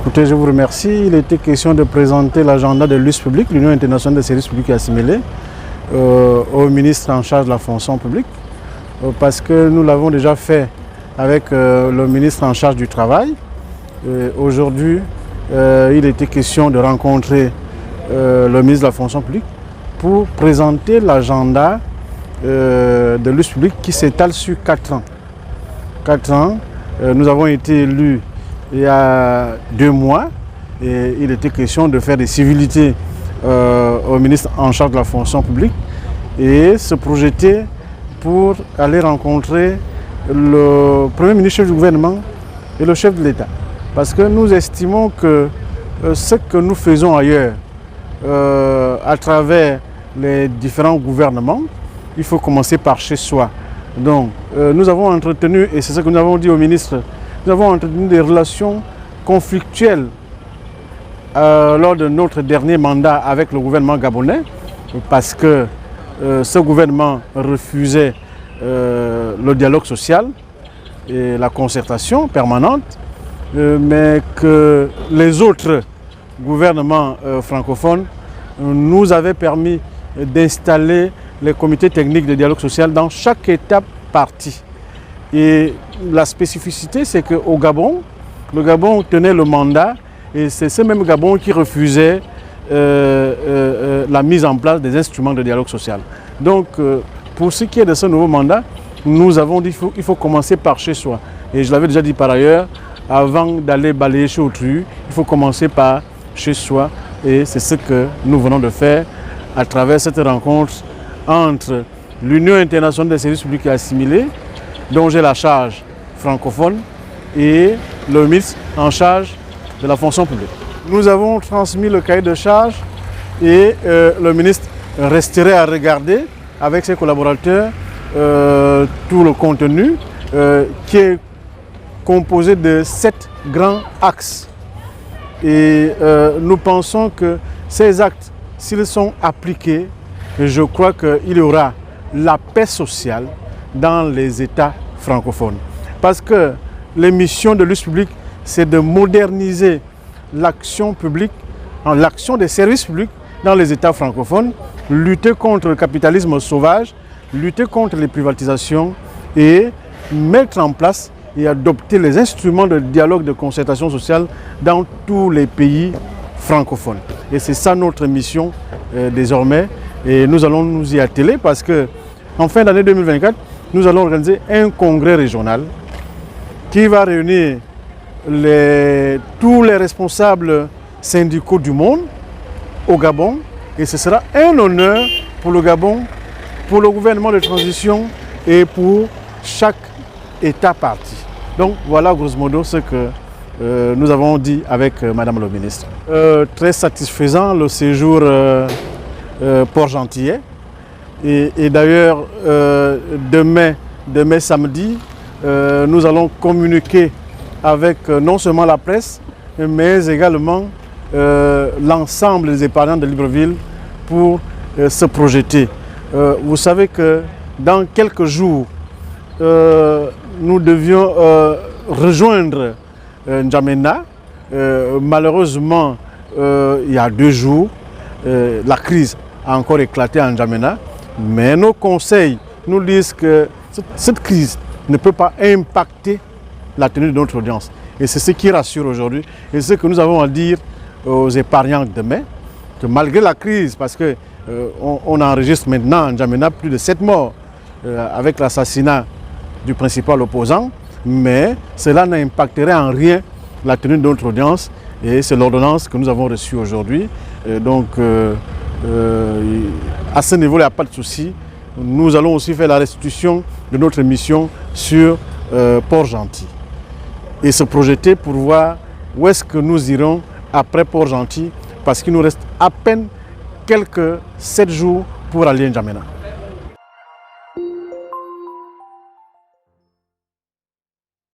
Écoutez, je vous remercie. Il était question de présenter l'agenda de l'US public, l'Union internationale des services publics et assimilés, au ministre en charge de la fonction publique, parce que nous l'avons déjà fait avec le ministre en charge du travail. Aujourd'hui, il était question de rencontrer le ministre de la fonction publique pour présenter l'agenda de l'US public qui s'étale sur 4 ans. 4 ans, nous avons été élus il y a 2 mois et il était question de faire des civilités au ministre en charge de la fonction publique et se projeter pour aller rencontrer le premier ministre chef du gouvernement et le chef de l'État. Parce que nous estimons que ce que nous faisons ailleurs, à travers les différents gouvernements, il faut commencer par chez soi. Donc nous avons entretenu, et c'est ce que nous avons dit au ministre, nous avons entretenu des relations conflictuelles lors de notre dernier mandat avec le gouvernement gabonais parce que ce gouvernement refusait le dialogue social et la concertation permanente, mais que les autres gouvernements francophones nous avaient permis d'installer les comités techniques de dialogue social dans chaque étape partie. Et la spécificité, c'est qu'au Gabon, le Gabon tenait le mandat et c'est ce même Gabon qui refusait la mise en place des instruments de dialogue social. Donc, pour ce qui est de ce nouveau mandat, nous avons dit qu'il faut commencer par chez soi. Et je l'avais déjà dit par ailleurs, avant d'aller balayer chez autrui, il faut commencer par chez soi. Et c'est ce que nous venons de faire à travers cette rencontre entre l'Union internationale des services publics et assimilés, dont j'ai la charge francophone, et le ministre en charge de la fonction publique. Nous avons transmis le cahier de charge et le ministre resterait à regarder avec ses collaborateurs tout le contenu qui est composé de 7 grands axes. Et nous pensons que ces actes, s'ils sont appliqués, je crois qu'il y aura la paix sociale dans les États francophones. Parce que les missions de l'US public, c'est de moderniser l'action publique, l'action des services publics dans les États francophones, lutter contre le capitalisme sauvage, lutter contre les privatisations et mettre en place et adopter les instruments de dialogue de concertation sociale dans tous les pays francophones. Et c'est ça notre mission désormais. Et nous allons nous y atteler parce que en fin d'année 2024, nous allons organiser un congrès régional qui va réunir tous les responsables syndicaux du monde au Gabon. Et ce sera un honneur pour le Gabon, pour le gouvernement de transition et pour chaque État parti. Donc voilà grosso modo ce que nous avons dit avec Madame le ministre. Très satisfaisant le séjour Port-Gentillet. Et d'ailleurs, demain samedi, nous allons communiquer avec non seulement la presse, mais également l'ensemble des épargnants de Libreville pour se projeter. Vous savez que dans quelques jours, nous devions rejoindre N'Djamena. Malheureusement, il y a 2 jours, la crise a encore éclaté à N'Djamena. Mais nos conseils nous disent que cette crise ne peut pas impacter la tenue de notre audience. Et c'est ce qui rassure aujourd'hui. Et ce que nous avons à dire aux épargnants demain, que malgré la crise, parce qu'on enregistre maintenant en N'Djamena plus de 7 morts avec l'assassinat du principal opposant, mais cela n'impacterait en rien la tenue de notre audience. Et c'est l'ordonnance que nous avons reçue aujourd'hui. Donc, à ce niveau, il n'y a pas de souci. Nous allons aussi faire la restitution de notre mission sur Port-Gentil et se projeter pour voir où est-ce que nous irons après Port-Gentil, parce qu'il nous reste à peine quelques 7 jours pour aller à N'Djamena.